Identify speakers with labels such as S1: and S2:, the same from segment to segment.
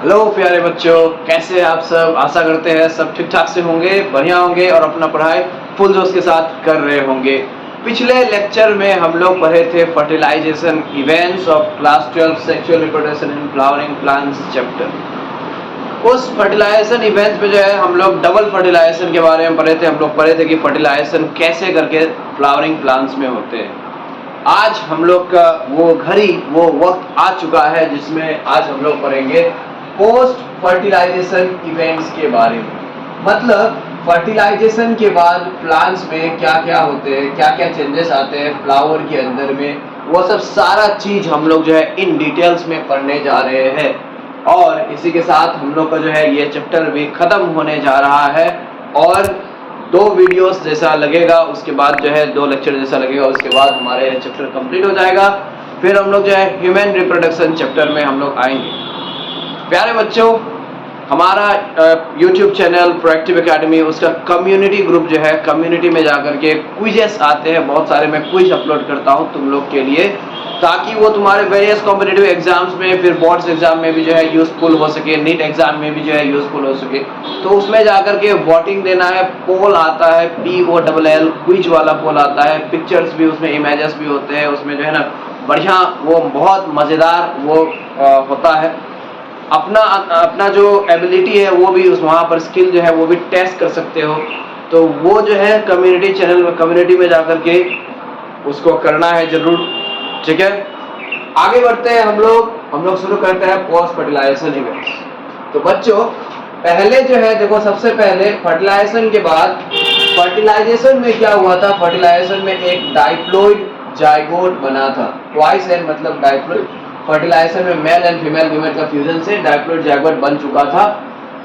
S1: Hello प्यारे बच्चों, कैसे हैं आप सब। आशा करते हैं सब ठीक ठाक से होंगे, बढ़िया होंगे और अपना पढ़ाई फुल जोश के साथ कर रहे होंगे। पिछले लेक्चर में हम लोग पढ़े थे fertilisation events of class 12 sexual reproduction in flowering plants chapter. उस फर्टिलाइजेशन इवेंट्स में जो है हम लोग डबल फर्टिलाइजेशन के बारे में पढ़े थे। हम लोग पढ़े थे कि फर्टिलाइजेशन कैसे करके फ्लावरिंग प्लांट्स में होते हैं। आज हम लोग का वो वक्त आ चुका है जिसमें आज हम लोग पढ़ेंगे पोस्ट फर्टिलाइजेशन इवेंट्स के बारे में। मतलब फर्टिलाइजेशन के बाद प्लांट्स में क्या क्या होते हैं, क्या क्या चेंजेस आते हैं फ्लावर के अंदर में, वो सब सारा चीज हम लोग जो है इन डिटेल्स में पढ़ने जा रहे हैं। और इसी के साथ हम लोग का जो है ये चैप्टर भी खत्म होने जा रहा है और 2 वीडियोस जैसा लगेगा, उसके बाद जो है 2 लेक्चर जैसा लगेगा, उसके बाद हमारे चैप्टर कंप्लीट हो जाएगा। फिर हम लोग जो है ह्यूमन रिप्रोडक्शन चैप्टर में हम लोग आएंगे। प्यारे बच्चों, हमारा YouTube चैनल प्रोएक्टिव एकेडमी, उसका कम्युनिटी ग्रुप जो है, कम्युनिटी में जाकर के क्विजेस आते हैं बहुत सारे। मैं क्विज अपलोड करता हूं तुम लोग के लिए, ताकि वो तुम्हारे वेरियस कॉम्पिटिटिव एग्जाम्स में, फिर बोर्ड्स एग्जाम में भी जो है यूजफुल हो सके, नीट एग्जाम में भी जो है यूजफुल हो सके। तो उसमें जाकर के वोटिंग देना है। पोल आता है POLL, क्विज वाला पोल आता है। पिक्चर्स भी उसमें, इमेजेस भी होते हैं उसमें, जो है ना बढ़िया, वो बहुत मजेदार वो होता है। अपना जो एबिलिटी है वो भी उस वहाँ पर स्किल जो है वो भी टेस्ट कर सकते हो। तो वो जो है कम्युनिटी चैनल में, कम्युनिटी में जाकर के उसको करना है जरूर। ठीक है, आगे बढ़ते हैं हम लोग शुरू करते हैं पोस्ट फर्टिलाइजेशन इवेंट्स। तो बच्चों, पहले जो है देखो, सबसे पहले फर्टिलाइजेशन के बाद, फर्टिलाइजेशन में क्या हुआ था, फर्टिलाइजेशन में एक डाइप्लॉइड जाइगोट बना था। ट्वाइस एन मतलब डाइप्लॉइड। फर्टिलाइजेशन में मेल एंड फीमेल गैमेट का फ्यूजन से डाइप्लॉइड जाइगोट बन चुका था।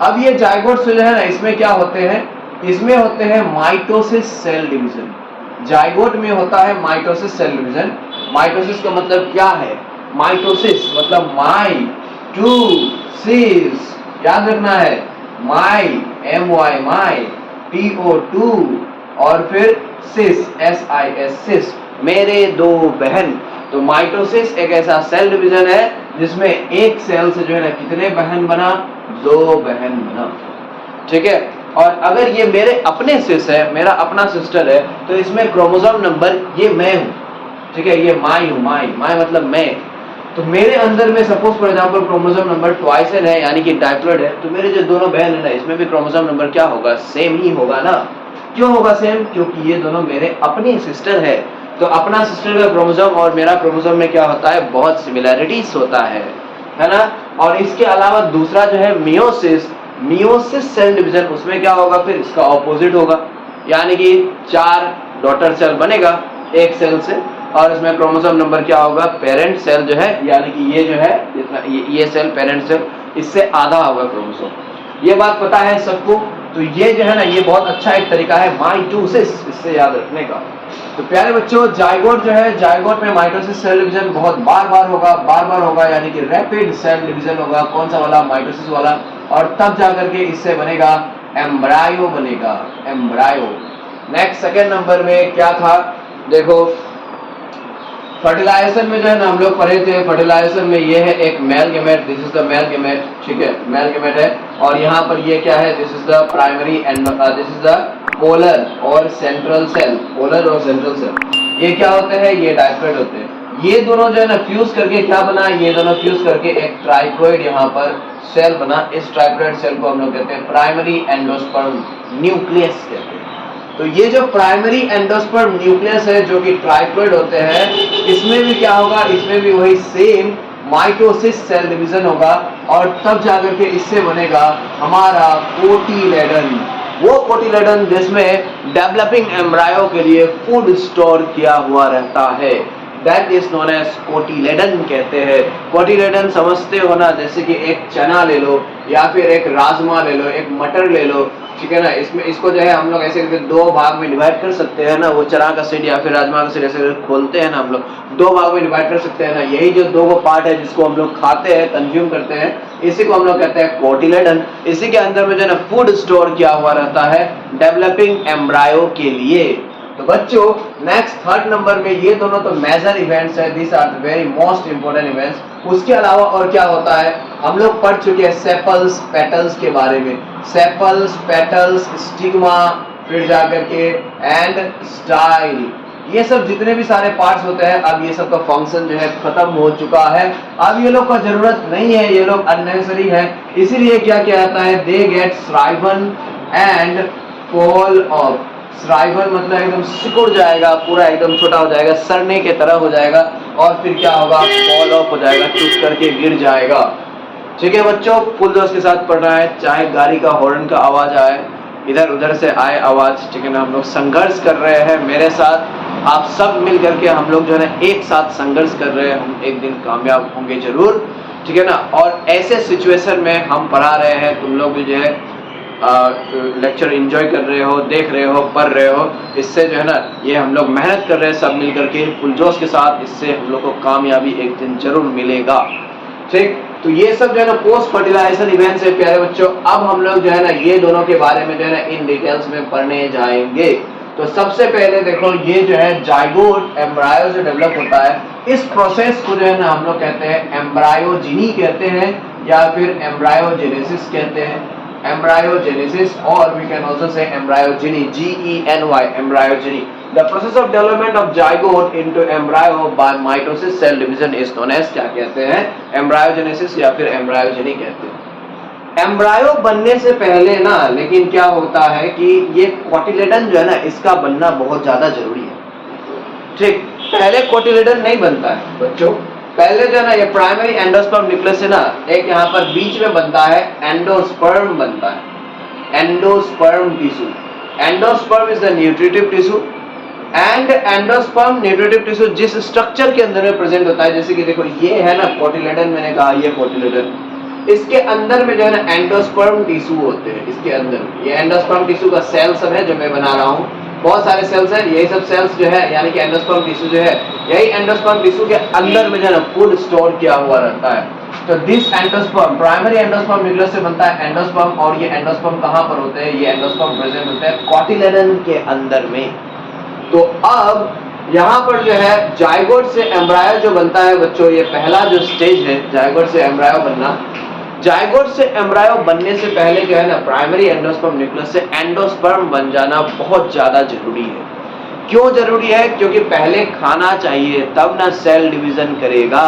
S1: अब ये जाइगोट जो है ना, इसमें क्या होते हैं, इसमें होते हैं माइटोसिस सेल डिवीजन। जाइगोट में होता है माइटोसिस सेल डिवीजन। माइटोसिस का मतलब क्या है, माइटोसिस मतलब माई-टू-सिस, याद रखना है। माई MY माई, TO2 और फिर सिस SIS सिस, मेरे 2 बहन। तो माइटोसिस एक ऐसा सेल डिवीजन है जिसमें एक सेल से जो है ना कितने बहन बना, 2 बहन बना। ठीक है, और अगर ये मेरे अपने सिस है, मेरा अपना सिस्टर है, तो इसमें क्रोमोसोम नंबर, ये मैं हूं। ठीक है, ये माई हूं, माई मतलब मैं। तो मेरे अंदर में suppose for example chromosome number twice N है, यानी कि डाइप्लॉइड है। तो मेरे जो दोनों बहन है ना, इसमें भी क्रोमोसोम नंबर क्या होगा, सेम ही होगा ना। क्यों होगा सेम, क्योंकि ये दोनों मेरे अपने सिस्टर है। तो अपना सिस्टर का क्रोमोसोम और मेरा क्रोमोसोम में क्या होता है, बहुत सिमिलैरिटीज होता है ना। और इसके अलावा दूसरा जो है मियोसिस सेल डिवीजन, उसमें क्या होगा, फिर इसका ऑपोजिट होगा। यानी कि 4 डॉटर सेल बनेगा एक सेल से, और इसमें क्रोमोसोम नंबर क्या होगा, पेरेंट सेल जो है, यानी कि ये जो है ये सेल पेरेंट सेल, इससे आधा होगा क्रोमोसोम। ये बात पता है सबको। तो ये जो है ना, ये बहुत अच्छा एक तरीका है माइटोसिस, इससे याद रखने का। तो प्यारे बच्चों, जाइगोट जो है, जाइगोट में माइटोसिस सेल डिवीजन बहुत बार बार होगा, यानी कि रैपिड सेल डिवीजन होगा। कौन सा वाला, माइटोसिस वाला। और तब जाकर के इससे बनेगा एम्ब्रायो, बनेगा एम्ब्रायो। नेक्स्ट सेकेंड नंबर में क्या था, देखो फर्टिलाइजेशन में जो है ना हम लोग पढ़े थे, फर्टिलाइजेशन में ये है एक male gamete, this is the male gamete. ठीक है, मेल गैमेट है। और यहाँ पर ये क्या है, this is the primary and this is the polar और सेंट्रल सेल, पोलर और सेंट्रल सेल। ये क्या होते हैं, ये डाइप्लॉइड होते हैं। ये दोनों जो है ना फ्यूज करके क्या बना, ये दोनों फ्यूज करके एक ट्राइप्लॉइड यहाँ पर सेल बना। इस ट्राइप्लॉइड सेल को हम लोग कहते हैं प्राइमरी एंडोस्पर्म न्यूक्लियस कहते हैं। तो ये जो प्राइमरी एंडोस्पर्म न्यूक्लियस है, जो कि ट्राइप्लॉइड होते हैं, इसमें भी क्या होगा, इसमें भी वही सेम माइटोसिस सेल डिवीजन होगा। और तब जाकर के इससे बनेगा हमारा कोटिलेडन। वो कोटिलेडन जिसमें डेवलपिंग एम्ब्रायो के लिए फूड स्टोर किया हुआ रहता है, that is known as cotyledon कहते हैं। कोटिलेडन समझते हो ना, जैसे कि एक चना ले लो, या फिर एक राजमा ले लो, एक मटर ले लो। ठीक है ना, इसमें इसको जो है हम लोग ऐसे करके 2 भाग में डिवाइड कर सकते हैं ना। वो चना का सीड या फिर राजमा का सीड ऐसे खोलते हैं ना, हम लोग 2 भाग में डिवाइड कर सकते हैं ना। यही जो 2 पार्ट है जिसको हम लोग खाते हैं, कंज्यूम करते हैं, इसी को हम लोग कहते हैं कोटिलेडन। इसी के अंदर में जो है ना फूड स्टोर किया हुआ रहता है डेवलपिंग एम्ब्रायो के लिए। तो बच्चों नेक्स्ट थर्ड नंबर में ये दोनों तो मेजर इवेंट्स है, this are very most important events. उसके अलावा और क्या होता है, हम लोग पढ़ चुके हैं सेपल्स पेटल्स के बारे में, सेपल्स पेटल्स स्टिग्मा, फिर जाकर के एंड स्टाइल, ये सब जितने भी सारे पार्ट्स होते हैं, अब ये सब का फंक्शन जो है खत्म हो चुका है, अब ये लोग का जरूरत नहीं है, ये लोग अननेसेसरी है। इसीलिए क्या किया जाता है, they get shriven and fall off. Shriven मतलब एकदम सिकुड़ जाएगा, पूरा एकदम छोटा हो जाएगा, सड़ने के तरह हो जाएगा, और फिर क्या होगा, फॉल ऑफ हो जाएगा, टूट करके गिर जाएगा। ठीक है बच्चों, फुल जोश के साथ पढ़ना है, चाहे गाड़ी का हॉर्न का आवाज आए, इधर उधर से आए आवाज, ठीक है ना। हम लोग संघर्ष कर रहे हैं, मेरे साथ आप सब मिल करके हम लोग जो है ना एक साथ संघर्ष कर रहे हैं, हम एक दिन कामयाब होंगे जरूर, ठीक है ना। और ऐसे सिचुएशन में हम पढ़ा रहे हैं, तुम लोग भी जो है लेक्चर एंजॉय कर रहे हो, देख रहे हो, पढ़ रहे हो, इससे जो है ना ये हम लोग मेहनत कर रहे हैं सब मिल करके फुल जोश के साथ, इससे हम लोग को कामयाबी एक दिन जरूर मिलेगा। ठीक, तो ये सब जो है ना पोस्ट फर्टिलाइजेशन इवेंट्स है प्यारे बच्चों। अब हम लोग जो है ना ये दोनों के बारे में जो है ना इन डिटेल्स में पढ़ने जाएंगे। तो सबसे पहले देखो, ये जो है जाइगोट एम्ब्रायो जो डेवलप होता है, इस प्रोसेस को जो है ना हम लोग कहते हैं एम्ब्रायोजिनी कहते हैं, या फिर एम्ब्रायोजेनेसिस कहते हैं, embryogenesis, or we can also say embryogeny, G-E-N-Y, embryogeny. The process of development of zygote into embryo by mitosis cell division is known as, क्या कहते हैं, embryogenesis या फिर embryogeny कहते हैं। एम्ब्रायो बनने से पहले ना, लेकिन क्या होता है कि ये कोटिलेडन जो है ना इसका बनना बहुत ज्यादा जरूरी है। ठीक, पहले कोटिलेडन नहीं बनता है बच्चों, पहले जो है ना ये प्राइमरी एंडोस्पर्म न्यूक्लियस से ना एक यहाँ पर बीच में बनता है एंडोस्पर्म बनता है, endosperm tissue. Endosperm is the nutritive tissue, and endosperm nutritive tissue जिस स्ट्रक्चर के अंदर में प्रेजेंट होता है, जैसे कि देखो ये है ना कोटिलेडन, मैंने कहा ये कोटिलेडन, इसके अंदर में जो है ना एंडोस्पर्म टिश्यू होते हैं, इसके अंदर ये एंडोस्पर्म टिश्यू का सेल सब है जो मैं बना रहा हूँ, बहुत सारे सेल्स हैं, यही सब सेल्स जो है यानी कि एंडोस्पर्म टिश्यू जो है, यही एंडोस्पर्म टिश्यू के अंदर में जो है ना फूड स्टोर किया हुआ रहता है। तो this endosperm primary endosperm nucleus से बनता है एंडोस्पर्म, और ये एंडोस्पर्म कहाँ पर होते हैं, ये एंडोस्पर्म प्रेजेंट होते हैं कोटिलेडन के अंदर में। तो अब यहाँ पर जो है जाइगोट से एम्ब्रायो जो बनता है बच्चों, ये पहला जो स्टेज है जाइगोट से एम्ब्रायो बनना। जाइगोट से एम्ब्रायो बनने से पहले जो है ना प्राइमरी एंडोस्पर्म न्यूक्लियस से एंडोस्पर्म बन जाना बहुत ज्यादा जरूरी है। क्यों जरूरी है, क्योंकि पहले खाना चाहिए तब ना सेल डिवीजन करेगा,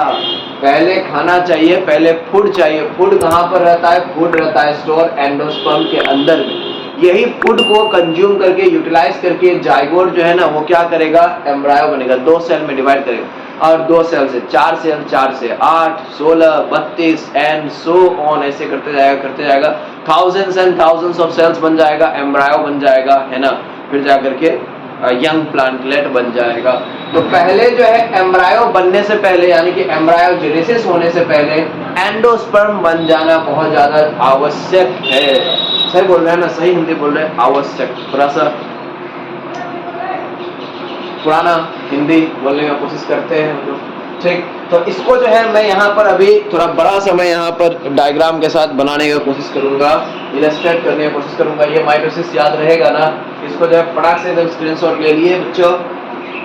S1: पहले खाना चाहिए, पहले फूड चाहिए। फूड कहाँ पर रहता है, फूड रहता है स्टोर एंडोस्पर्म के अंदर में। यही फूड को कंज्यूम करके यूटिलाइज करके जाइगोट जो है ना वो क्या करेगा, एम्ब्रायो बनेगा, 2 सेल में डिवाइड करेगा, और 2 सेल से 4 सेल, 4 से 8, 16, 32 एंड सो ऑन, ऐसे करते जाएगा, thousands and thousands of cells बन जाएगा, एम्ब्रायो बन जाएगा, है ना, फिर जाकर के यंग प्लांटलेट बन जाएगा। तो पहले जो है एम्ब्रायो बनने से पहले यानी कि एम्ब्रायोजेनेसिस होने से पहले एंडोस्पर्म बन जाना बहुत ज्यादा आवश्यक है। सही बोल रहे हैं ना, सही हिंदी बोल रहे हैं, आवश्यक। थोड़ा सा पुराना हिंदी बोलने का कोशिश करते हैं हम लोग, ठीक। तो इसको जो है मैं यहाँ पर अभी थोड़ा बड़ा सा मैं यहाँ पर डायग्राम के साथ बनाने की कोशिश करूंगा, इलस्ट्रेट करने की कोशिश करूंगा। ये माइटोसिस याद रहेगा ना, इसको जो है फटाक से एकदम स्क्रीनशॉट ले लिए बच्चों,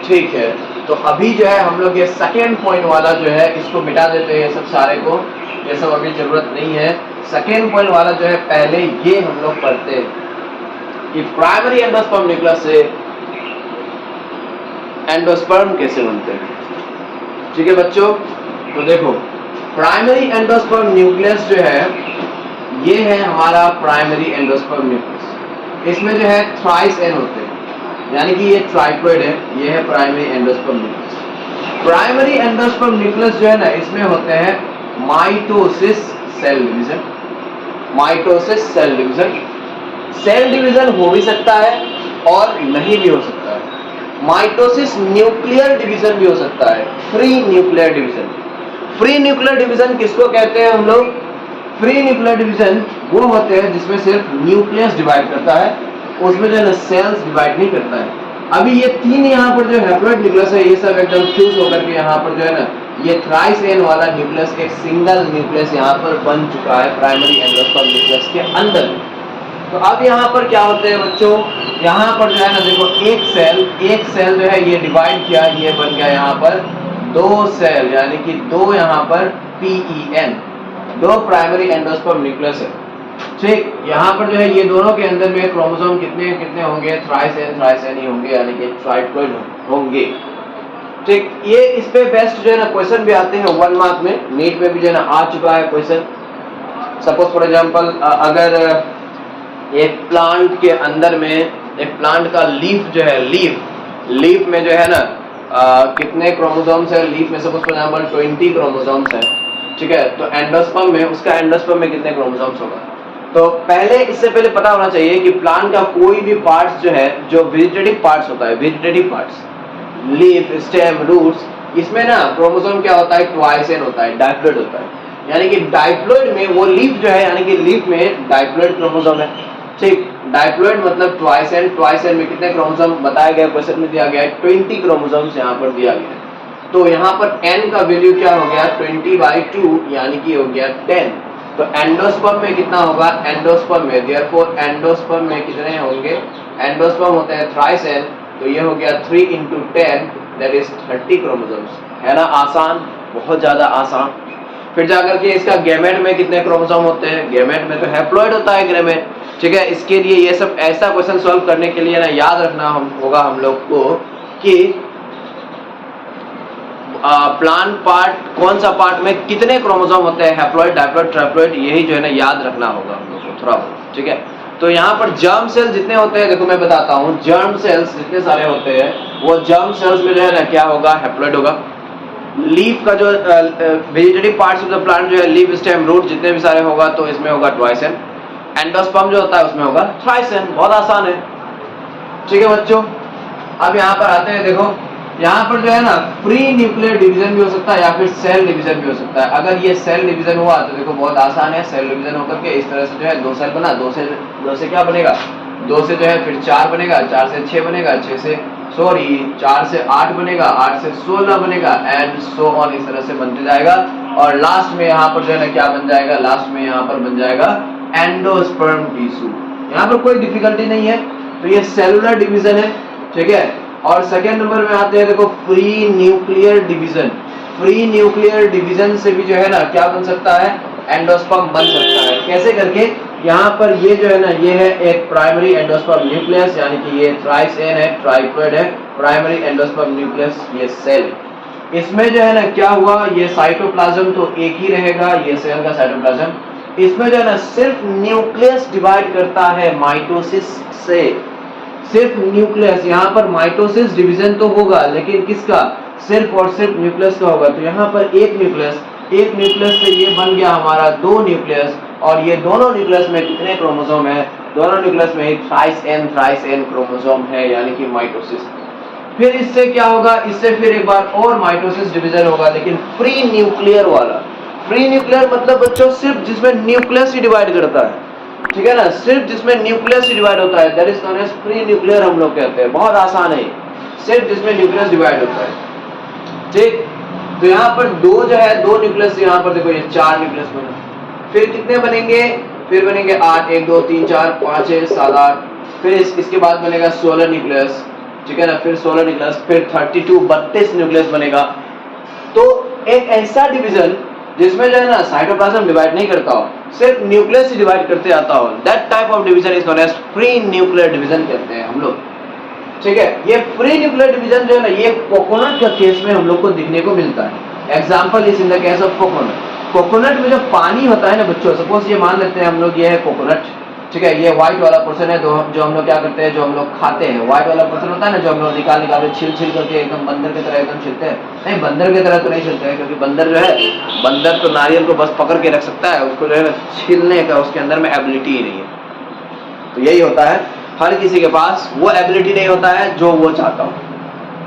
S1: ठीक है। तो अभी जो है हम लोग ये सेकेंड पॉइंट वाला जो है इसको मिटा देते हैं, ये सब सारे को, ये सब अभी जरूरत नहीं है। सेकेंड पॉइंट वाला जो है पहले ये हम लोग पढ़ते हैं कि प्राइमरी एंडोस्पर्म न्यूक्लियस से एंडोस्पर्म कैसे बनते हैं, ठीक है बच्चों। तो देखो प्राइमरी एंडोस्पर्म न्यूक्लियस जो है ये है हमारा प्राइमरी एंडोस्पर्म न्यूक्लियस। इसमें जो है थ्राइस एन होते हैं, यानी कि ये ट्राइप्लॉइड है, ये है primary endosperm nucleus. Primary endosperm nucleus जो है ना इसमें होते हैं mitosis cell division, mitosis cell division. Cell division हो भी सकता है और नहीं भी हो सकता है। माइटोसिस न्यूक्लियर डिवीजन भी हो सकता है, free nuclear division. Free nuclear division किसको कहते हैं हम लोग, फ्री न्यूक्लियर डिवीजन वो होते हैं जिसमें सिर्फ न्यूक्लियस डिवाइड करता है, उसमें जो है ना सेल्स डिवाइड नहीं करता है। अभी ये 3 यहाँ पर जो हैप्लॉइड न्यूक्लियस है ये सब एकदम फ्यूज होकर के यहाँ पर जो है ना ये थ्राइस एन वाला न्यूक्लियस एक सिंगल न्यूक्लियस यहाँ पर बन चुका है प्राइमरी एंडोस्पर्म न्यूक्लियस के अंदर। तो अब यहाँ पर क्या होते हैं बच्चों, यहाँ पर जो है ना देखो एक सेल जो है ये डिवाइड किया, ये बन गया यहाँ पर दो सेल, यानी कि दो यहाँ पर PEN, दो प्राइमरी एंडोस्पर्म न्यूक्लियस है। ठीक, यहाँ पर जो है ये दोनों के अंदर में क्रोमोसोम कितने कितने होंगे, थ्राइस एन ही होंगे, यानी कि ट्राइप्लॉइड होंगे। ठीक, ये इस पे बेस्ट जो है ना क्वेश्चन भी आते हैं 1 मार्क में, नीट में भी जो है ना आ चुका है क्वेश्चन। सपोज फॉर एग्जांपल अगर एक प्लांट के अंदर में एक प्लांट का लीफ जो है, लीफ में जो है ना कितने क्रोमोसोम्स है, लीफ में सपोज फॉर एग्जांपल 20 क्रोमोसोम्स है। ठीक है, तो एंडोस्पर्म में, उसका एंडोस्पर्म में कितने क्रोमोसोम्स होगा। तो पहले इससे पहले पता होना चाहिए कि प्लांट का कोई भी पार्ट्स जो है, जो वेजिटेटिव पार्ट्स होता है, vegetative parts, leaf, stem, roots, इसमें ना क्रोमोसोम क्या होता है, ट्वाइस एन होता है, डाइप्लॉइड होता है। यानी कि डाइप्लॉइड में वो लीफ जो है, यानी कि लीफ में डाइप्लॉइड क्रोमोसोम है। ठीक, डाइप्लॉइड मतलब ट्वाइस एन में कितने क्रोमोसोम बताया गया, क्वेश्चन में दिया गया है 20 क्रोमोसोम्स यहाँ पर दिया गया है। तो यहाँ पर n का वैल्यू क्या हो गया, 20/2, यानी कि हो गया 10। तो एंडोस्पर्म में कितना होगा, एंडोस्पर्म में, देयरफॉर एंडोस्पर्म में कितने होंगे, एंडोस्पर्म होते हैं थ्राइस एन, तो ये हो गया 3 × 10 दैट इज 30 क्रोमोसोम्स। है ना आसान, बहुत ज्यादा आसान। फिर जाकर के इसका गैमेट में कितने क्रोमोसोम होते हैं, गैमेट में तो हैप्लॉइड होता है गैमेट। ठीक है, इसके लिए ये सब ऐसा क्वेश्चन सॉल्व करने के लिए ना याद रखना होगा हम लोग को कि प्लांट पार्ट, कौन सा पार्ट में कितने क्रोमोसोम होते हैं, हैप्लॉइड, डाइप्लॉइड, ट्राइप्लॉइड, यही जो है ना याद रखना होगा हम लोग को थोड़ा बहुत। ठीक है, तो यहाँ पर जर्म सेल जितने होते हैं, देखो मैं बताता हूँ, जर्म सेल्स जितने सारे होते हैं वो जर्म सेल्स में जो है ना क्या होगा, हैप्लॉइड होगा। लीफ का जो vegetative parts of the plant जो है, लीफ, स्टेम, रूट, जितने भी सारे होगा तो इसमें होगा ट्वाइस एन। एंडोस्पर्म जो होता है उसमें होगा थ्राइस एन। बहुत आसान है। ठीक है बच्चों, अब यहाँ पर आते हैं, देखो यहाँ पर जो है ना फ्री न्यूक्लियर डिवीजन भी हो सकता है या फिर सेल डिवीजन भी हो सकता है। अगर ये सेल डिवीजन हुआ तो देखो बहुत आसान है, सेल डिवीजन होकर के इस तरह से जो है 2 सेल बना, 2 से क्या बनेगा, 2 से जो है फिर 4 बनेगा, 4 से 6 बनेगा, 4 से 8 बनेगा, 8 से 16 बनेगा, एंड सो ऑन, इस तरह से बनते जाएगा। और लास्ट में यहाँ पर जो है ना क्या बन जाएगा, लास्ट में यहाँ पर बन जाएगा एंडोस्पर्म टिश्यू। यहाँ पर कोई डिफिकल्टी नहीं है। तो ये सेलुलर डिवीजन है। ठीक है, और सेकेंड नंबर में आते हैं, देखो free nuclear division. Free nuclear division से भी जो है ना क्या बन सकता है, एंडोस्पर्म बन सकता है। कैसे करके, यहाँ पर ये जो है ना, ये है एक प्राइमरी एंडोस्पर्म न्यूक्लियस, यानी कि ये थ्राइस एन है, ट्राइप्लॉइड है, प्राइमरी एंडोस्पर्म न्यूक्लियस, ये सेल। इसमें जो है ना क्या हुआ, ये साइटोप्लाज्म तो एक ही रहेगा, ये सेल का साइटोप्लाज्म। इसमें जो है ना सिर्फ न्यूक्लियस डिवाइड करता है माइटोसिस से, सिर्फ न्यूक्लियस। यहाँ पर माइटोसिस डिवीजन तो होगा, लेकिन किसका, सिर्फ और सिर्फ न्यूक्लियस का होगा। तो यहाँ पर एक न्यूक्लियस से ये बन गया हमारा 2 न्यूक्लियस, और ये दोनों न्यूक्लियस में कितने क्रोमोसोम है, दोनों न्यूक्लियस में ही थ्राइस एन क्रोमोसोम है, यानी कि माइटोसिस। फिर इससे क्या होगा, इससे फिर एक बार और माइटोसिस डिवीजन होगा, लेकिन फ्री न्यूक्लियर वाला। फ्री न्यूक्लियर मतलब बच्चों सिर्फ जिसमें न्यूक्लियस ही डिवाइड करता है। ठीक है ना, सिर्फ जिसमें न्यूक्लियस ही डिवाइड होता है, that is known as free nuclear हम लोग कहते हैं। बहुत आसान है, सिर्फ जिसमें न्यूक्लियस डिवाइड होता है। ठीक, तो यहाँ पर 2 जो है, 2 न्यूक्लियस, यहाँ पर देखो ये 4 न्यूक्लियस बने। फिर कितने बनेंगे, फिर बनेंगे 8, 1 2 3 4 5 6 7 8। फिर इसके बाद बनेगा 16 न्यूक्लियस। ठीक है ना, फिर 16 न्यूक्लियस, फिर 32 न्यूक्लियस बनेगा। तो एक ऐसा डिवीजन जिसमें जो है ना साइटोप्लाज्म डिवाइड नहीं करता हो, सिर्फ न्यूक्लियस ही डिवाइड करते आता हो, that type of division is known as free nuclear division कहते हैं हम लोग। ठीक है, ये फ्री न्यूक्लियर डिवीजन जो है ना, ये कोकोनट के केस में हम लोग को दिखने को मिलता है। Example is in the case of coconut. Coconut में जो पानी होता है ना बच्चों, सपोज ये मान लेते हैं हम लोग, ये है कोकोनट। ठीक है, ये व्हाइट वाला पोर्शन है, जो हम लोग क्या करते हैं, जो हम लोग खाते हैं। व्हाइट वाला पोर्शन होता है ना, जो हम लोग निकाल के छील करके एकदम बंदर की तरह एकदम छीलते हैं। नहीं, बंदर की तरह तो नहीं छीलते हैं, क्योंकि बंदर जो है, बंदर तो नारियल को बस पकड़ के रख सकता है, उसको जो है छीलने का उसके अंदर में एबिलिटी ही नहीं है। तो यही होता है, हर किसी के पास वो एबिलिटी नहीं होता है जो वो चाहता हो।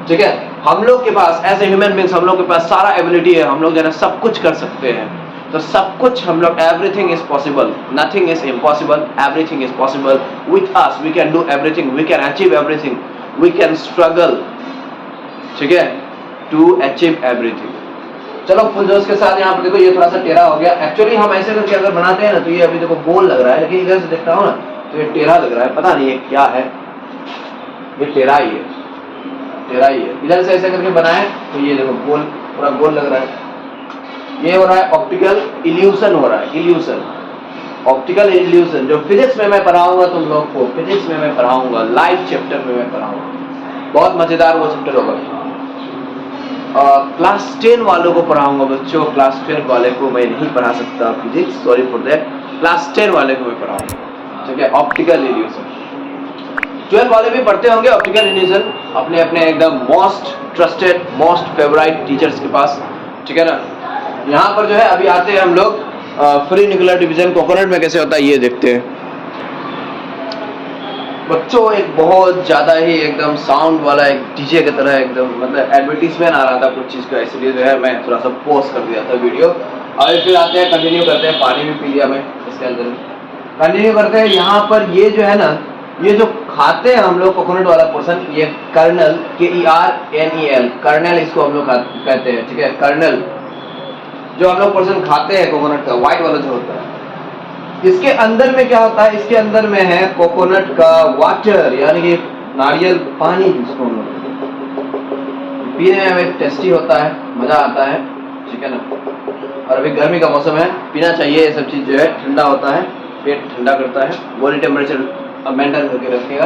S1: ठीक है, हम लोग के पास एज ए ह्यूमन बीइंग्स, हम लोग के पास सारा एबिलिटी है, हम लोग जो है सब कुछ कर सकते हैं। तो सब कुछ हम लोग, everything is possible, nothing is impossible, everything is possible with us. We can do everything, we can achieve everything, we can struggle, ठीक है, टू अचीव एवरीथिंग। चलो फुल जोश के साथ यहाँ पर देखो, ये थोड़ा सा टेढ़ा हो गया। एक्चुअली हम ऐसे करके अगर बनाते हैं ना, तो ये अभी देखो गोल लग रहा है, लेकिन इधर से देखता हूँ ना तो ये टेढ़ा लग रहा है, पता नहीं ये क्या है, ये टेढ़ा ही है, टेढ़ा ही है। इधर से ऐसे करके बनाए तो ये देखो गोल, पूरा गोल लग रहा है। ये हो रहा है ऑप्टिकल इल्यूशन हो रहा है, इल्यूशन, ऑप्टिकल इल्यूशन, जो फिजिक्स में मैं पढ़ाऊंगा तुम लोग को, फिजिक्स में मैं पढ़ाऊंगा, लाइव चैप्टर में मैं पढ़ाऊंगा, बहुत मजेदार वो चैप्टर होगा। क्लास 10 वालों को पढ़ाऊंगा बच्चों, क्लास 12 वाले को मैं नहीं पढ़ा सकता physics, sorry for that, class 10 वाले को मैं पढ़ाऊंगा, ठीक है, ऑप्टिकल इल्यूशन। 12 वाले भी पढ़ते होंगे ऑप्टिकल इल्यूशन अपने अपने एकदम most trusted, most favourite teachers के पास, ठीक है ना। यहाँ पर जो है अभी आते हैं हम लोग फ्री न्यूक्लियर डिवीजन कोकोनट में कैसे होता है ये देखते हैं बच्चों। एक बहुत ज़्यादा ही एकदम साउंड वाला एक डीजे की तरह एकदम, मतलब एडवर्टीजमेंट आ रहा था कुछ चीज़ का, इसलिए जो है मैं थोड़ा सा पॉज कर दिया था वीडियो। अभी फिर आते हैं, कंटिन्यू करते हैं, पानी भी पी लिया मैं इसके अंदर, कंटिन्यू करते हैं। यहाँ पर ये जो है ना, ये जो खाते हैं हम लोग कोकोनट वाला पोर्शन, ये कर्नल, KERNEL, कर्नल इसको हम लोग कहते हैं, ठीक है, कर्नल जो हम लोग पोर्शन खाते हैं कोकोनट का, व्हाइट वाला जो होता है, इसके अंदर में क्या होता है, इसके अंदर में है कोकोनट का वाटर, यानी कि नारियल पानी, जिसको हम लोग पीने में हमें टेस्टी होता है, मजा आता है, ठीक है ना। और अभी गर्मी का मौसम है, पीना चाहिए, ये सब चीज जो है ठंडा होता है, पेट ठंडा करता है, बॉडी टेम्परेचर मेंटेन करके रखेगा,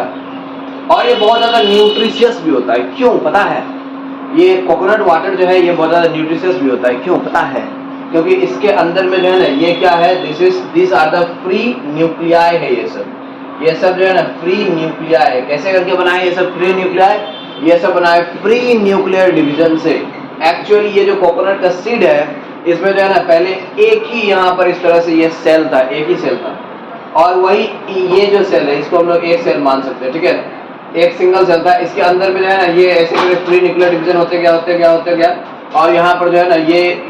S1: और ये बहुत ज्यादा न्यूट्रिशियस भी होता है। क्यों पता है? ये कोकोनट वाटर जो है ये बहुत ज्यादा न्यूट्रिशियस भी होता है, क्यों पता है? क्योंकि इसके अंदर में जो है ना, ये क्या है, this are the free nuclei है, ये सब जो है ना फ्री न्यूक्लियाई है। कैसे करके बनाए ये सब फ्री न्यूक्लियाई? ये सब बनाए फ्री न्यूक्लियर डिवीजन से। एक्चुअली ये जो कोकोनट का सीड है, इसमें जो है ना पहले एक ही यहाँ पर इस तरह से ये सेल था, एक ही सेल था, और वही ये जो सेल है इसको हम लोग एक सेल मान सकते हैं, ठीक है, एक सिंगल सेल था। इसके अंदर में जो है ना ये ऐसे फ्री न्यूक्लियर डिवीजन होते गया, और यहाँ पर जो है ना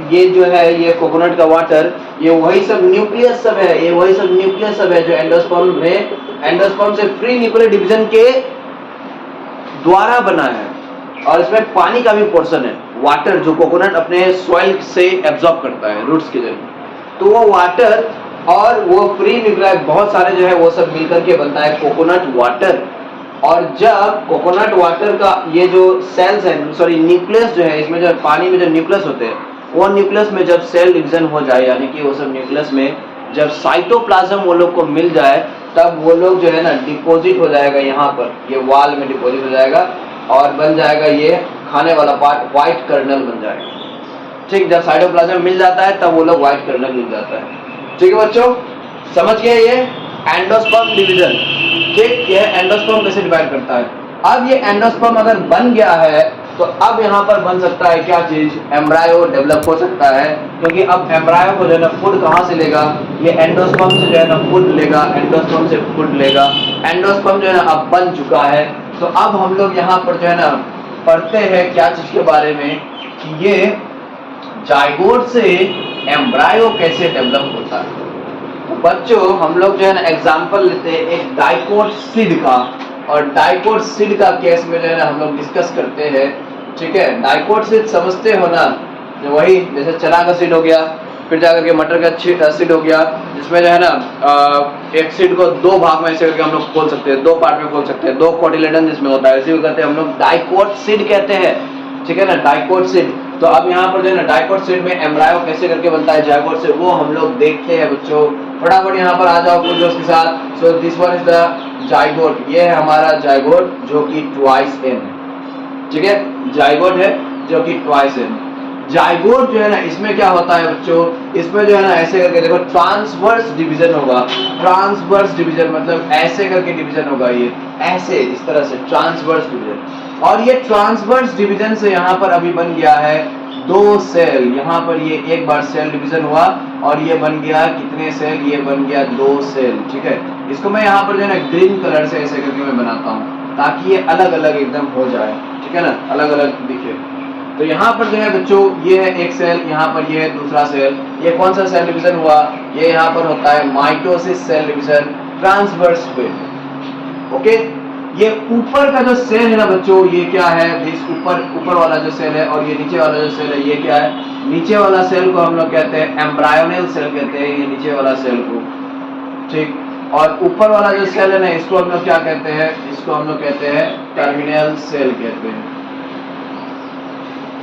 S1: ये जो है ये कोकोनट का वाटर, ये वही सब न्यूक्लियस सब है, ये वही सब न्यूक्लियस सब है जो एंडोस्पर्म में, एंडोस्पर्म से फ्री न्यूक्लियर डिवीजन के द्वारा बना है। और इसमें पानी का भी पोर्शन है, वाटर, जो कोकोनट अपने सॉइल से एब्जॉर्ब करता है रूट्स के जरिए, तो वो वाटर और वो फ्री न्यूक्लियर बहुत सारे जो है वो सब मिलकर के बनता है कोकोनट वाटर। और जब कोकोनट वाटर का ये जो सेल्स है, सॉरी न्यूक्लियस जो है, इसमें जो पानी में जो न्यूक्लियस होते हैं, वो न्यूक्लियस में जब सेल डिवीजन हो जाए, यानी कि वो सब न्यूक्लियस में जब साइटोप्लाज्म वो लोग को मिल जाए, तब वो लोग जो है ना डिपॉजिट हो जाएगा, यहाँ पर ये वाल में डिपॉजिट हो जाएगा और बन जाएगा ये खाने वाला पार्ट, व्हाइट कर्नल बन जाएगा। ठीक, जब साइटोप्लाज्म मिल जाता है तब वो लोग व्हाइट कर्नल मिल जाता है। ठीक है बच्चों, समझ गए ये एंडोस्पर्म डिवीजन। ठीक, ये एंडोस्पर्म कैसे डिवाइड करता है। अब ये एंडोस्पर्म अगर बन गया है तो अब यहाँ पर बन सकता है क्या चीज, एम्ब्रायो डेवलप हो सकता है, क्योंकि अब एम्ब्रायो को जो है ना फूड कहाँ से लेगा, ये एंडोस्पर्म से जो है ना फूड लेगा, एंडोस्पर्म से फूड लेगा। एंडोस्पर्म जो है ना अब बन चुका है, तो अब हम लोग यहाँ पर जो है ना पढ़ते हैं क्या चीज के बारे में, कि ये जाइगोट से एम्ब्रायो कैसे डेवलप होता है। तो बच्चों हम लोग जो है ना एग्जाम्पल लेते हैं एक डाइकोट सीड का, और डाइकोट सीड का केस में जो है ना हम लोग डिस्कस करते हैं। ठीक है, डाइकोट सीड समझते हो ना, जो वही जैसे चना का सीड हो गया, फिर जाकर के मटर का सीड हो गया, जिसमें जो है ना एक सीड को दो भाग में ऐसे करके हम लोग खोल सकते हैं, दो पार्ट में खोल सकते हैं, दो कोटिलेडन जिसमें होता है, इसी को कहते हैं हम लोग डाइकोट सीड कहते हैं। ठीक है ना, डाइकोट सीड। तो अब यहाँ पर जो है ना डाइकोट सीड में एम्ब्रायो कैसे करके बनता है जाइगोट से, वो हम लोग देखते हैं बच्चों। फटाफट यहाँ पर आ जाओ कुछ दोस्त के साथ। So this one is the zygote, ये है हमारा जाइगोट जो कि ट्वाइस एन। ठीक है, जाइगोट है जो कि ट्वाइस एन। जाइगोट जो है ना इसमें क्या होता है बच्चों, इसमें जो है ना ऐसे करके देखो ट्रांसवर्स डिवीजन होगा। ट्रांसवर्स डिवीजन मतलब ऐसे करके डिवीजन होगा, ये ऐसे इस तरह से ट्रांसवर्स डिवीजन। और ये ट्रांसवर्स डिवीजन से यहाँ पर अभी बन गया है दो सेल। यहाँ पर ये एक बार सेल डिवीजन हुआ और ये बन गया कितने सेल, ये बन गया दो सेल। ठीक है, इसको मैं यहाँ पर जो है ना ग्रीन कलर से ऐसे करके मैं बनाता हूँ ताकि ये अलग अलग एकदम हो जाए। ठीक है ना, अलग अलग दिखे। तो यहाँ पर जो है बच्चों ये है एक सेल, यहाँ पर ये है दूसरा सेल। ये कौन सा सेल डिवीजन हुआ, ये यहाँ पर होता है माइटोसिस सेल डिवीजन ट्रांसवर्स वे। ओके, ये ऊपर का जो सेल है ना बच्चों, ये क्या है, इस ऊपर वाला जो सेल है, और ये नीचे वाला जो सेल है, ये क्या है, नीचे वाला सेल को हम लोग कहते हैं एम्ब्रायोनल सेल कहते हैं, ये नीचे वाला सेल को। ठीक, और ऊपर वाला जो सेल है ना, इसको हम लोग क्या कहते हैं, इसको हम लोग कहते हैं टर्मिनल सेल कहते हैं,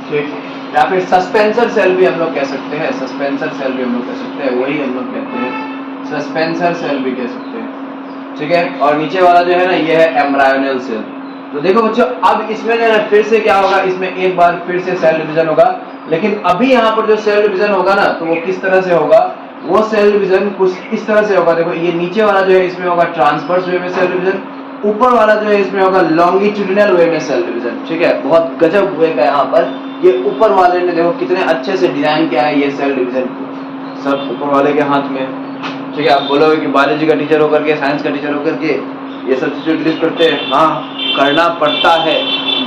S1: ठीक। या फिर सस्पेंसर सेल भी हम लोग कह सकते हैं, सस्पेंसर सेल भी हम लोग कह सकते हैं, वही हम लोग कहते हैं सस्पेंसर सेल भी कह सकते हैं, ठीक है। और नीचे वाला जो है ना, ये है एम्ब्रायोनल सेल। तो देखो बच्चों, अब इसमें जो है फिर से क्या होगा, इसमें एक बार फिर से सेल डिवीजन होगा, लेकिन अभी यहाँ पर जो सेल डिवीजन होगा ना, तो वो किस तरह से होगा, वो सेल डिवीजन कुछ इस तरह से होगा। देखो ये नीचे वाला जो है इसमें होगा ट्रांसवर्स वे में सेल डिवीजन, ऊपर वाला जो है इसमें होगा लॉन्गिट्यूडिनल वे में सेल डिवीजन, ठीक है। बहुत गजब वे का यहाँ पर ये ऊपर वाले ने देखो कितने अच्छे से डिजाइन किया है ये सेल डिवीजन को, सब ऊपर वाले के हाथ में, ठीक है। आप बोलोगे कि बायोलॉजी का टीचर होकर के, साइंस का टीचर होकर के ये सब चीजें डिलीट करते हैं, हाँ करना पड़ता है।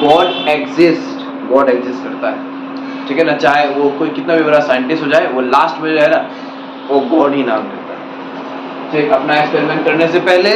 S1: गॉड एग्जिस्ट, गॉड एग्जिस्ट करता है, ठीक है ना। चाहे वो कोई कितना भी बड़ा साइंटिस्ट हो जाए, वो लास्ट में जो है ना, वो गॉड ही नाम देता है, ठीक। अपना एक्सपेरिमेंट करने से पहले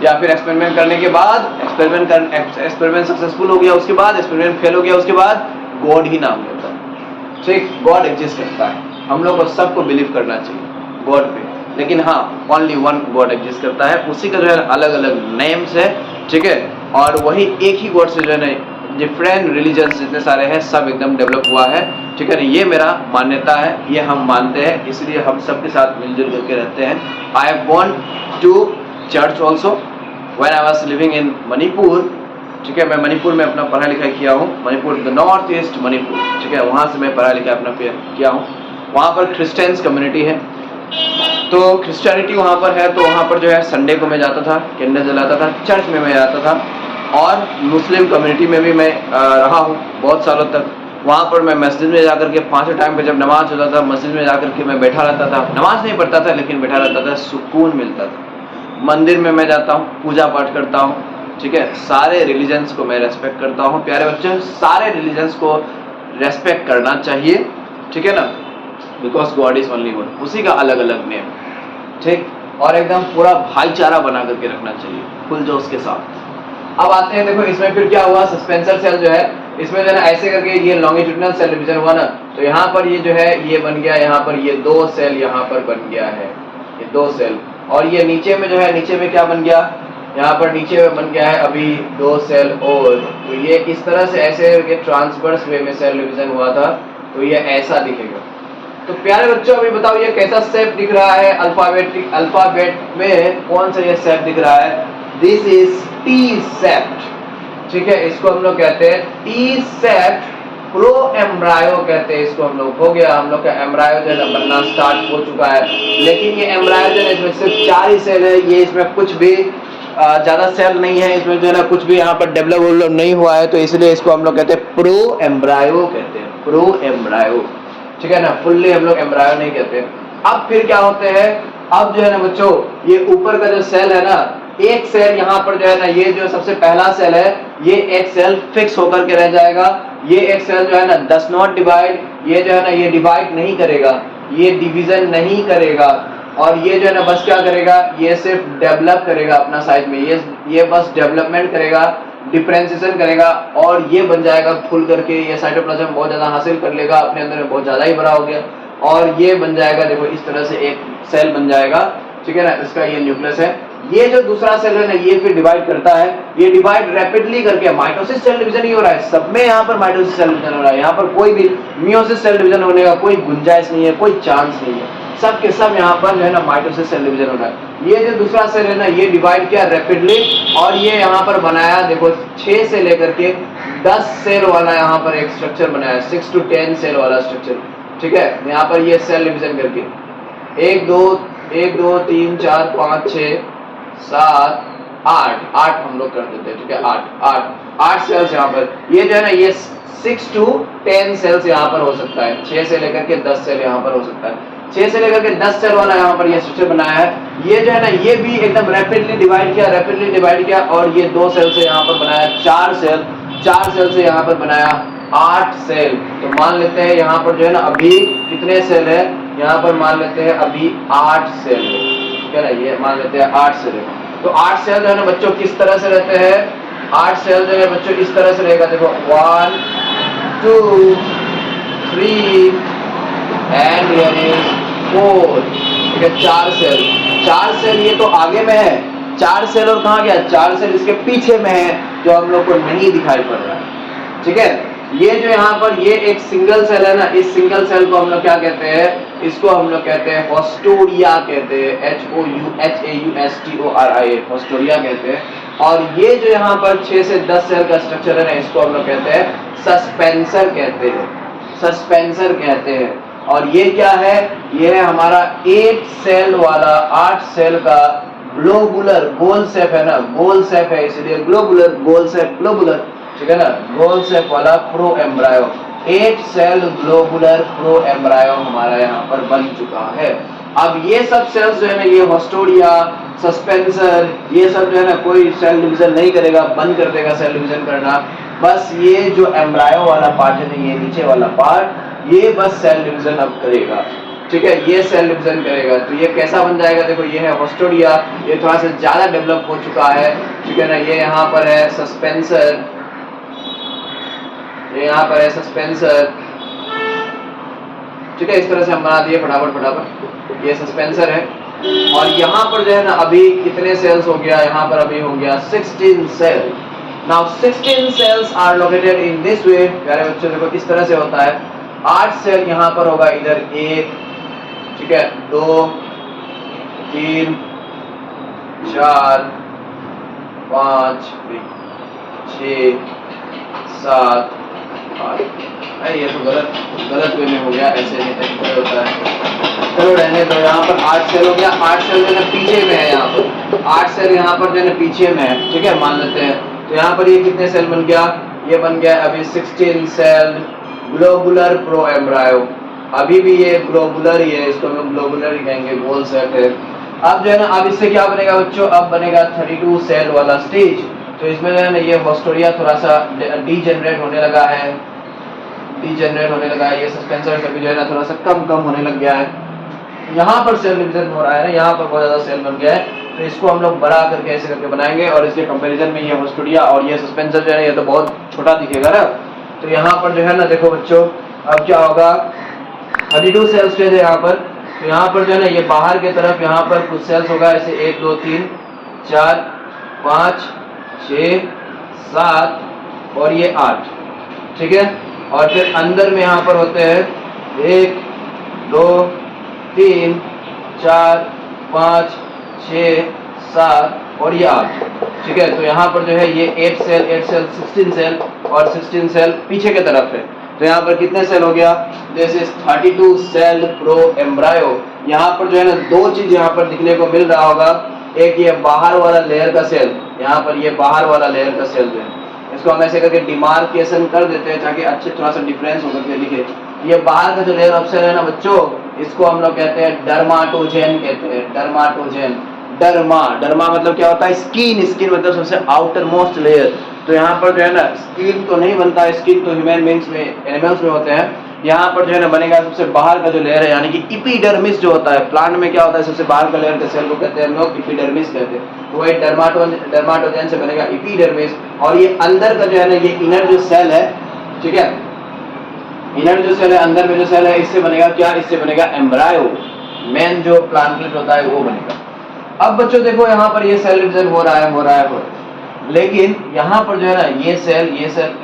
S1: या फिर एक्सपेरिमेंट करने के बाद, एक्सपेरिमेंट सक्सेसफुल हो गया उसके बाद, एक्सपेरिमेंट फेल हो गया उसके बाद, गॉड ही नाम लेता है, ठीक। गॉड एग्जिस्ट करता है, हम लोग को सबको बिलीव करना चाहिए गॉड पे, लेकिन हाँ ओनली वन गॉड एग्जिस्ट करता है, उसी का जो है अलग अलग नेम्स है, ठीक है। और वही एक ही गॉड से जो है ना डिफरेंट रिलीजन्स जितने सारे हैं सब एकदम डेवलप हुआ है, ठीक है। ये मेरा मान्यता है, ये हम मानते हैं, इसलिए हम सबके साथ मिलजुल करके रहते हैं। I have gone to church also when I was living in Manipur, ठीक है। मैं मणिपुर में अपना पढ़ाई लिखाई किया हूँ, Manipur the north east Manipur, ठीक है, वहाँ से मैं पढ़ाई लिखाई अपना किया हूँ। वहाँ पर क्रिश्चियंस कम्युनिटी है, तो क्रिश्चियनिटी वहाँ पर है, तो वहाँ पर जो है संडे को मैं जाता था, कैंडल जलाता था, चर्च में मैं जाता था। और मुस्लिम कम्युनिटी में भी मैं रहा हूँ बहुत सालों तक। वहाँ पर मैं मस्जिद में जाकर के पांचों टाइम पे जब नमाज होता था, मस्जिद में जाकर के मैं बैठा रहता था, नमाज नहीं पढ़ता था लेकिन बैठा रहता था, सुकून मिलता था। मंदिर में मैं जाता हूँ, पूजा पाठ करता हूँ, ठीक है। सारे रिलीजन्स को मैं रेस्पेक्ट करता हूँ, प्यारे बच्चे सारे रिलीजन्स को रेस्पेक्ट करना चाहिए, ठीक है ना, because God is only one, उसी का अलग अलग नेम, ठीक। और एकदम पूरा भाईचारा बना करके रखना चाहिए फुल जोश के साथ। अब आते हैं, देखो इसमें फिर क्या हुआ, सस्पेंसर सेल जो है इसमें जो है ना ऐसे करके ये लॉन्गिट्यूडिनल सेल डिवीजन हुआ ना, तो यहाँ पर ये जो है ये बन गया, यहाँ पर ये दो सेल यहाँ पर बन गया है, ये दो सेल। और ये नीचे में जो है, नीचे में क्या बन गया, यहाँ पर नीचे में बन गया है अभी दो सेल और, तो ये इस तरह से ऐसे करके ट्रांसवर्स वे में सेल डिवीजन हुआ था, तो ये ऐसा दिखेगा। तो प्यारे बच्चों अभी बताओ ये कैसा शेप दिख रहा है, अल्फाबेट में कौन सा ये शेप दिख रहा है, दिस इज टी सेप्ट, ठीक है। इसको हम लोग कहते हैं टी सेप्ट प्रो एम्ब्रायो कहते हैं इसको हम लोग। हो गया हम लोग का एम्ब्रायो जो है बनना स्टार्ट हो चुका है, लेकिन ये एम्ब्रायो जो है इसमें सिर्फ 4 ही सेल है, ये इसमें कुछ भी ज्यादा सेल नहीं है, इसमें जो है ना कुछ भी यहाँ पर डेवलप नहीं हुआ है, तो इसलिए इसको हम लोग कहते हैं प्रो एम्ब्रायो कहते हैं, प्रो एम्ब्रायो, ठीक है ना। फुल्ली हम लोग एम्ब्रायो नहीं कहते। अब फिर क्या होते हैं, अब जो है ना बच्चों ये ऊपर का जो सेल है ना, एक सेल यहाँ पर जो है ना, ये जो सबसे पहला सेल है, ये एक सेल फिक्स होकर के रह जाएगा। ये एक सेल जो है ना डस नॉट डिवाइड, ये जो है ना ये डिवाइड नहीं करेगा, ये डिवीजन नहीं करेगा, और ये जो है ना बस क्या करेगा, ये सिर्फ डेवलप करेगा अपना साइज में, ये बस डेवलपमेंट करेगा, डिफरेंशिएशन करेगा, और ये बन जाएगा फुल करके, ये साइटोप्लाज्म बहुत ज्यादा हासिल कर लेगा अपने अंदर में, बहुत ज्यादा ही बड़ा हो गया, और ये बन जाएगा, देखो इस तरह से एक सेल बन जाएगा, ठीक है ना। इसका ये न्यूक्लियस है। ये जो दूसरा सेल है ना, ये फिर डिवाइड करता है, ये डिवाइड रैपिडली करके, माइटोसिस सेल डिवीजन ही हो रहा है, सब में यहाँ पर माइटोसिस सेल डिवीजन हो रहा है, यहाँ पर कोई भी मियोसिस सेल डिवीजन होने का कोई गुंजाइश नहीं है, कोई चांस नहीं है, सब के सब यहाँ पर जो है ना माइटोसिस सेल डिवीजन हो रहा है। ये जो दूसरा सेल है ना, ये डिवाइड किया रैपिडली, और ये यहाँ पर बनाया, देखो 6 से लेकर के 10 सेल वाला यहाँ पर एक स्ट्रक्चर बनाया, 6 to 10 सेल वाला स्ट्रक्चर, ठीक है। यहाँ पर ये सेल डिवीजन करके 1 2 3 4 5 6 7 8 हम लोग कर देते हैं, ठीक है। 8 सेल्स यहाँ पर, ये जो है ना ये 6 to 10 सेल्स यहाँ पर हो सकता है, 6 से लेकर के 10 सेल यहाँ पर हो सकता है, 6 से लेकर के 10 सेल वाला यहाँ पर ये स्ट्रक्चर बनाया है। ये जो है ना ये भी एकदम रैपिडली डिवाइड किया, और ये 2 सेल से यहाँ पर बनाया 4 सेल से यहाँ पर बनाया 8 सेल। तो मान लेते हैं यहाँ पर जो है ना अभी कितने सेल है, यहाँ पर मान लेते हैं अभी 8 सेल है, ठीक है ना, ये मान लेते हैं 8 सेल है। तो 8 सेल जो है ना बच्चों किस तरह से रहते हैं, 8 सेल जो है बच्चों इस तरह से रहेगा, देखो 1 2 3 and here is 4, ठीक है, 4 सेल, 4 सेल ये तो आगे में है, 4 सेल और कहाँ गया, 4 सेल इसके पीछे में है जो हम लोग को नहीं दिखाई पड़ रहा है। ठीक है, ये जो यहाँ पर ये एक सिंगल सेल है ना, इस सिंगल सेल को हम लोग क्या कहते हैं, इसको हम लोग कहते हैं होस्टोरिया कहते हैं, HOUSTORIA, होस्टोरिया कहते हैं। और ये जो यहाँ पर 6 से 10 सेल का स्ट्रक्चर है ना, इसको हम लोग कहते हैं सस्पेंसर कहते हैं, सस्पेंसर कहते हैं। और ये क्या है, ये है हमारा 8 सेल वाला, 8 सेल का ग्लोबुलर, गोल शेप है ना, गोल शेप है इसलिए ग्लोबुलर, गोल शेप ग्लोबुलर, ठीक है ना, गोल शेप वाला pro embryo, 8 cell globular pro embryo हमारा यहाँ पर बन चुका है। अब ये सब सेल्स जो है ना, ये होस्टोरिया, सस्पेंसर, ये सब जो है ना, कोई सेल डिवीजन नहीं करेगा, बंद कर देगा सेल डिवीजन करना। बस ये जो एम्ब्रायो वाला पार्ट है ना, ये नीचे वाला पार्ट, ये बस सेल डिवीजन अब करेगा। ठीक है, ये सेल डिवीजन करेगा। तो ये कैसा बन जाएगा, देखो ये है होस्टोरिया, ये थोड़ा सा ज्यादा डेवलप हो चुका है। ठीक है ना, ये यहाँ पर है सस्पेंसर, ये यहाँ पर है सस्पेंसर। ठीक है, इस तरह से हम बना दिए फटाफट फटाफट, ये सस्पेंसर है। और यहाँ पर जो है ना, अभी कितने सेल्स हो गया, यहाँ पर अभी हो गया 16 cell. Now 16 cells are located in this way. प्यारे बच्चों देखो इस तरह से होता है, 8 सेल यहाँ पर होगा, इधर 1, ठीक है, 2, 3, 4, 5, 6, 7, 8। ये तो गलत वे में हो गया, ऐसे नहीं ऐसे होता है। चलो रहने दो, यहाँ पर 8 सेल हो गया, 8 सेल जो है पीछे में है, यहाँ पर 8 सेल यहाँ पर जो है पीछे में है। ठीक है, मान लेते हैं। तो यहाँ पर ये कितने सेल बन गया, ये बन गया अभी 16 सेल ग्लोबुलर प्रो एम्ब्रायो। अभी भी ये ग्लोबुलर ही है, इसको हम लोग ग्लोबुलर ही कहेंगे, गोल शेप है। अब जो है ना, अब इससे क्या बनेगा बच्चों, अब बनेगा 32 सेल वाला स्टेज। तो इसमें जो है ना, ये होस्टोरिया थोड़ा सा डीजेनरेट होने लगा है, डीजेनरेट होने लगा है। ये सस्पेंसर सभी जो है ना, थोड़ा सा कम होने लग गया है। यहाँ पर सेल डिवीजन हो रहा है ना, यहाँ पर बहुत ज्यादा सेल बन गया है। तो इसको हम लोग बड़ा करके ऐसे करके बनाएंगे, और इसके कंपैरिजन में ये होस्टोरिया और ये सस्पेंसर जो है, ये तो बहुत छोटा दिखेगा ना। तो यहाँ पर जो है ना, देखो बच्चों अब क्या होगा, 32 सेल स्टेज है यहाँ पर। तो यहाँ पर जो है ना, ये बाहर की तरफ यहाँ पर कुछ सेल्स होगा, ऐसे 1, 2, 3, 4, 5, 6, 7 और ये 8। ठीक है, और फिर अंदर में यहाँ पर होते हैं 1, 2, 3, 4, 5, 6, 7 और ये 8। ठीक है, तो यहाँ पर जो है ये 8 सेल 16 सेल और 16 सेल पीछे की तरफ है। तो यहाँ पर कितने सेल हो गया, this is 32 cell pro embryo. यहाँ पर जो है ना, दो चीज यहाँ पर दिखने को मिल रहा होगा, एक ये बाहर वाला लेयर का सेल, यहाँ पर ये बाहर वाला लेयर का सेल जो है, इसको हम ऐसे करके डिमार्केशन कर देते हैं ताकि अच्छे थोड़ा सा डिफरेंस हो करके दिखे। ये बाहर का जो लेयर ऑफ सेल है ना बच्चों, इसको हम लोग कहते हैं डर्माटोजेन कहते हैं, डर्माटोजेन। डर्मा मतलब क्या होता है, स्किन, स्किन मतलब सबसे आउटर मोस्ट लेयर। तो यहाँ पर जो है ना, स्किन तो नहीं बनता है, स्किन तो ह्यूमन बींग्स में, एनिमल्स में होते हैं। यहाँ पर जो है ना बनेगा सबसे बाहर का जो लेयर है, यानी कि इपिडर्मिस जो होता है, प्लांट में क्या होता है, सबसे बाहर का लेयर के सेल को कहते हैं हम लोग इपिडर्मिस कहते हैं। तो वही डर्माटोजेन से बनेगा इपिडर्मिस। और ये अंदर का जो है ना, ये इनर जो सेल है, ठीक है, इनर जो सेल है, अंदर में जो सेल है, इससे बनेगा क्या, इससे बनेगा एम्ब्रायो, मेन जो प्लांटलेट होता है वो बनेगा। अब बच्चों देखो यहाँ पर ये सेल डिवीजन हो रहा है, लेकिन यहाँ पर जो है ना, ये सेल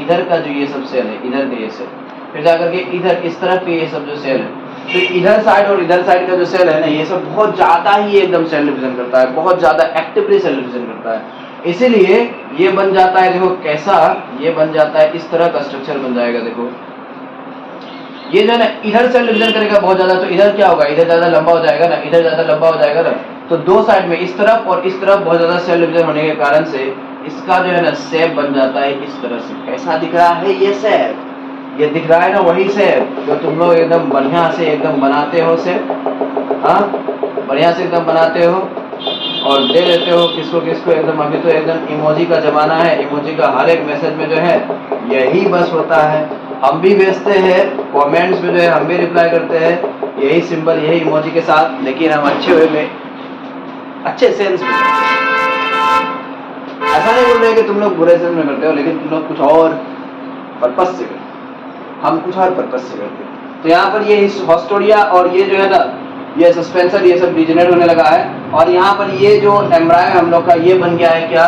S1: इधर का जो ये सब सेल है, इधर का ये सेल, फिर जाकर के इधर इस तरफ के ये सब जो सेल है, तो इधर साइड और इधर साइड का जो सेल है ना, ये सब बहुत ज्यादा ही एकदम सेल डिवीजन करता है, बहुत ज्यादा एक्टिवली सेल डिवीजन करता है। इसीलिए ये बन जाता है, देखो कैसा ये बन जाता है, इस तरह का स्ट्रक्चर बन जाएगा। देखो ये जो है ना, इधर सेल डिवीजन करेगा बहुत ज्यादा, तो इधर क्या होगा, इधर ज्यादा लंबा हो जाएगा ना, इधर ज्यादा लंबा हो जाएगा ना। तो दो साइड में, इस तरफ और इस तरफ बहुत ज्यादा सेल डिवीजन होने के कारण से इसका जो है ना शेप बन जाता है इस तरह से। कैसा दिख रहा है ये शेप, ये दिख रहा है ना वही शेप जो तुम लोग एकदम बढ़िया से एकदम बनाते हो शेप, हाँ बढ़िया से एकदम बनाते हो और दे देते हो किसको किसको एकदम। अभी तो एकदम इमोजी का जमाना है, इमोजी का हर एक मैसेज में जो है यही बस होता है। हम भी भेजते हैं कमेंट्स में, जो है हम भी रिप्लाई करते हैं यही सिंबल, यही इमोजी के साथ, लेकिन हम अच्छे वे में, अच्छे सेंस में। ऐसा नहीं बोल रहे कि तुम लोग बुरे सेंस में करते हो, लेकिन तुम लोग कुछ और पर्पस से करते हो, हम कुछ और पर्पस से करते हैं। तो यहाँ पर ये होस्टोरिया और ये जो है ना, ये सस्पेंसर ये सब डिजेनरेट होने लगा है। और यहाँ पर ये जो एम्ब्रायो हम लोग का ये बन गया है क्या,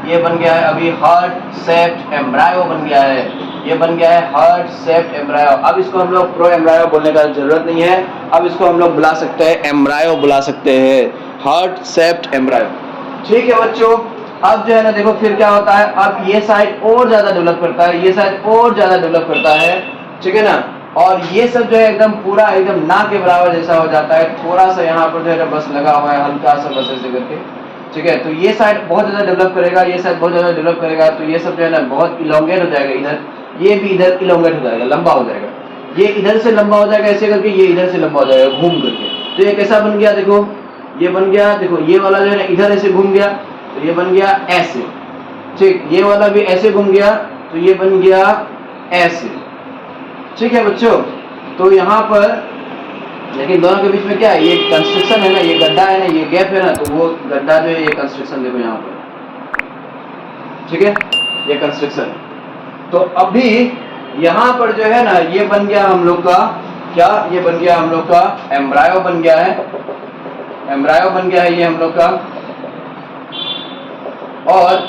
S1: ये बन गया है अभी हार्ट शेप्ड एम्ब्रायो बन गया है, ये बन गया है हार्ट शेप्ड एम्ब्रायो। अब इसको हम लोग प्रो एम्ब्रायो बोलने का जरूरत नहीं है, अब इसको हम लोग बुला सकते हैं एम्ब्रायो बुला सकते हैं, हार्ट शेप्ड एम्ब्रायो। ठीक है बच्चों, अब जो है ना देखो फिर क्या होता है, अब ये साइड और ज्यादा डेवलप करता है, ये साइड और ज्यादा डेवलप करता है, ठीक है ना। और ये सब जो है एकदम पूरा एकदम ना के बराबर जैसा हो जाता है, थोड़ा सा यहाँ पर जो है ना बस लगा हुआ है हल्का सा बस ऐसे करके, ठीक है। तो ये साइड बहुत ज्यादा डेवलप करेगा, ये साइड बहुत ज्यादा डेवलप करेगा, तो ये सब जो है ना बहुत इलोंगेट हो जाएगा, इधर ये भी इधर इलोंगेट हो जाएगा, लंबा हो जाएगा, ये इधर से लंबा हो जाएगा ऐसे करके, ये इधर से लंबा हो जाएगा घूम करके। तो ये कैसा बन गया देखो, ये बन गया देखो, ये वाला जो है ना इधर ऐसे घूम गया तो ये बन गया ऐसे, ठीक, ये वाला भी ऐसे घूम गया तो ये बन गया ऐसे, ठीक है बच्चों। तो यहाँ पर लेकिन दोनों के बीच में क्या है, ये कंस्ट्रक्शन है ना, ये गड्ढा है ना, ये गैप है ना, तो वो गड्ढा जो है ये कंस्ट्रक्शन देखो यहाँ पर, ठीक है, ये कंस्ट्रक्शन। तो अभी यहाँ पर जो है ना ये बन गया हम लोग का क्या, ये बन गया हम लोग का एम्ब्रायो बन गया है, एम्ब्रायो बन गया है ये हम लोग का। और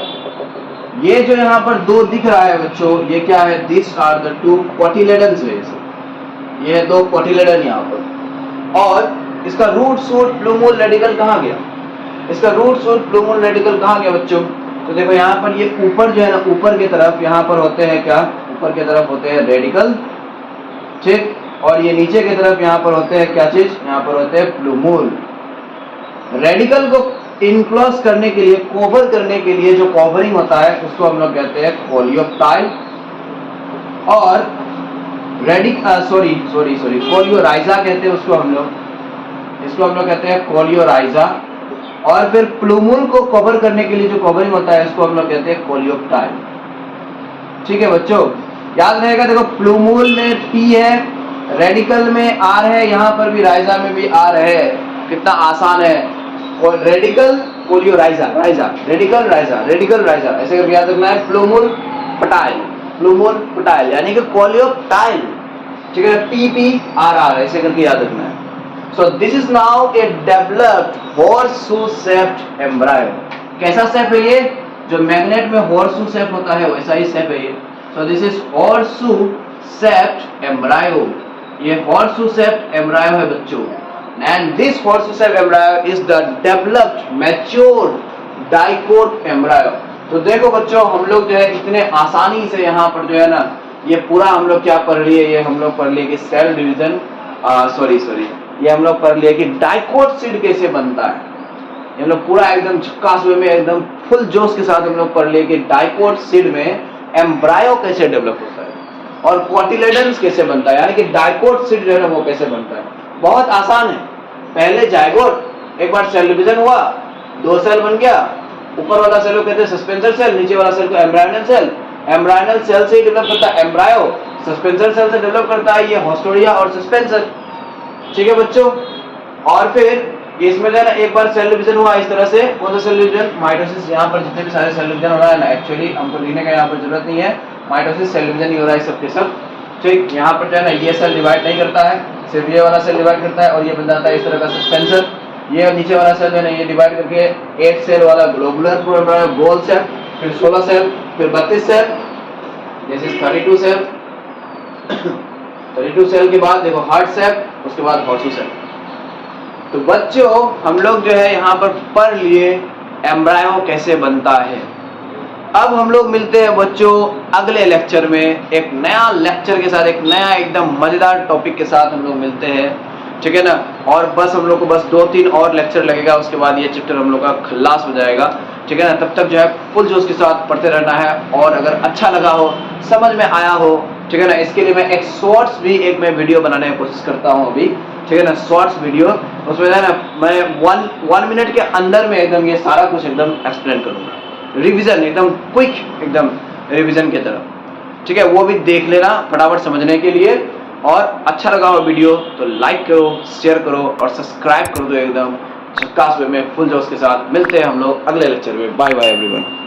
S1: ये जो यहाँ पर दो दिख रहा है बच्चों, ये क्या है, this are the two cotyledons, ये है दो कोटिलेडन यहाँ पर। और इसका रूट शूट प्लूमूल रेडिकल कहाँ गया, इसका रूट शूट प्लूमूल रेडिकल कहाँ गया बच्चों। तो देखो यहाँ पर ये ऊपर जो है ना, ऊपर की तरफ यहाँ पर होते हैं क्या, ऊपर की तरफ होते हैं रेडिकल, ठीक, और ये नीचे की तरफ यहाँ पर होते हैं क्या चीज, यहाँ पर होते हैं प्लूमूल। रेडिकल को इनक्लोज करने के लिए, कवर करने के लिए जो कवरिंग होता है उसको हम लोग कहते हैं कोलियोप्टाइल, और कोलियोराइजा कहते हैं उसको हम लोग, इसको हम लोग कहते हैं कोलियोराइजा। और फिर प्लूमूल को कवर करने के लिए जो कवरिंग होता है उसको हम लोग कहते हैं कोलियोप्टाइल, ठीक है बच्चों, याद रहेगा। देखो प्लूमूल में P है, रेडिकल में R है, यहाँ पर भी राइजा में भी R है, कितना आसान है। और रेडिकल कोलियोराइजा, राइजा रेडिकल राइजा, रेडिकल राइजा ऐसे करके याद रखना है। प्लूमूल पटाइल, प्लूमूल पटाइल यानी कि कोलियोप्टाइल, ठीक है, PPRR ऐसे करके याद रखना है। So this is now A developed horseshoe shaped embryo. कैसा शेप है ये, जो मैग्नेट में हॉर्सशू शेप होता है वैसा ही शेप है ये। So this is horseshoe shaped embryo, ये हॉर्सशू शेप्ड एम्ब्रायो है बच्चों। And this horseshoe shaped embryo is the developed matured dicot embryo। तो देखो बच्चों हम लोग जो है इतने आसानी से यहाँ पर जो है ना ये पूरा हम लोग क्या पढ़ लिए, ये हम लोग पढ़ लिए कि सेल डिवीजन, ये हम लोग पढ़ लिए कि डाइकोट सीड कैसे बनता है, ये हम लोग पूरा एकदम झक्कास वे में एकदम फुल जोश के साथ हम लोग पढ़ लिए कि डाइकोट सीड में एम्ब्रायो कैसे डेवलप होता है और कोटिलेडन्स कैसे बनता है, यानी कि डाइकोट सीड जो है ना वो कैसे बनता है। बहुत आसान है, पहले जायगोट, एक बार सेल डिवीजन हुआ, दो सेल बन गया, ऊपर वाला सेल को कहते हैं सस्पेंसर सेल, नीचे वाला सेल को एम्ब्रायनल सेल। एम्ब्रायनल सेल से ही डेवलप करता है एम्ब्रायो, सस्पेंसर सेल से डेवलप करता है ये हॉस्टोरिया और सस्पेंसर, ठीक है बच्चों। और फिर इसमें जो है ना एक बार सेल डिवीजन हुआ इस तरह से, कौन सा सेल डिवीजन, माइटोसिस। यहाँ पर जितने भी सारे सेल डिवीजन हो रहा है ना, एक्चुअली हमको लिखने का यहाँ पर जरूरत नहीं है, माइटोसिस सेल डिवीजन ही हो रहा है सबके सब, ठीक। यहाँ पर जो है ना ये सेल डिवाइड नहीं करता है, सिर्फ ये वाला सेल डिवाइड करता है और ये बन जाता है इस तरह का सस्पेंसर। ये नीचे वाला सेल है ना ये डिवाइड करके 8 सेल वाला ग्लोबुलर गोल सेल, फिर 16 सेल, फिर 32 cell, this is 32 cell. 32 cell के बाद देखो हार्ट सेल, उसके बाद हॉर्सशू सेल। तो बच्चों हम लोग जो है यहाँ पर पढ़ लिए एम्ब्रायो कैसे बनता है। अब हम लोग मिलते हैं बच्चों अगले लेक्चर में, एक नया लेक्चर के साथ, एक नया एकदम मजेदार टॉपिक के साथ हम लोग मिलते हैं, ठीक है ना। और बस हम लोग को बस 2-3 और लेक्चर लगेगा, उसके बाद ये चैप्टर हम लोग का खलास हो जाएगा, ठीक है ना। तब तक जो है फुल जोश के साथ पढ़ते रहना है। और अगर अच्छा लगा हो, समझ में आया हो, ठीक है ना, इसके लिए मैं एक शॉर्ट्स भी एक मैं वीडियो बनाने की कोशिश करता हूँ अभी, ठीक है ना, शॉर्ट्स वीडियो। उसमें है ना मैं 1 मिनट के अंदर में एकदम ये सारा कुछ एकदम एक्सप्लेन करूँगा, रिवीजन एकदम क्विक, एकदम रिवीजन की तरह, ठीक है। वो भी देख लेना फटाफट समझने के लिए। और अच्छा लगा हो वीडियो तो लाइक करो, शेयर करो और सब्सक्राइब कर दो एकदम झक्कास वे में फुल जोश के साथ। मिलते हैं हम लोग अगले लेक्चर में। Bye bye everyone.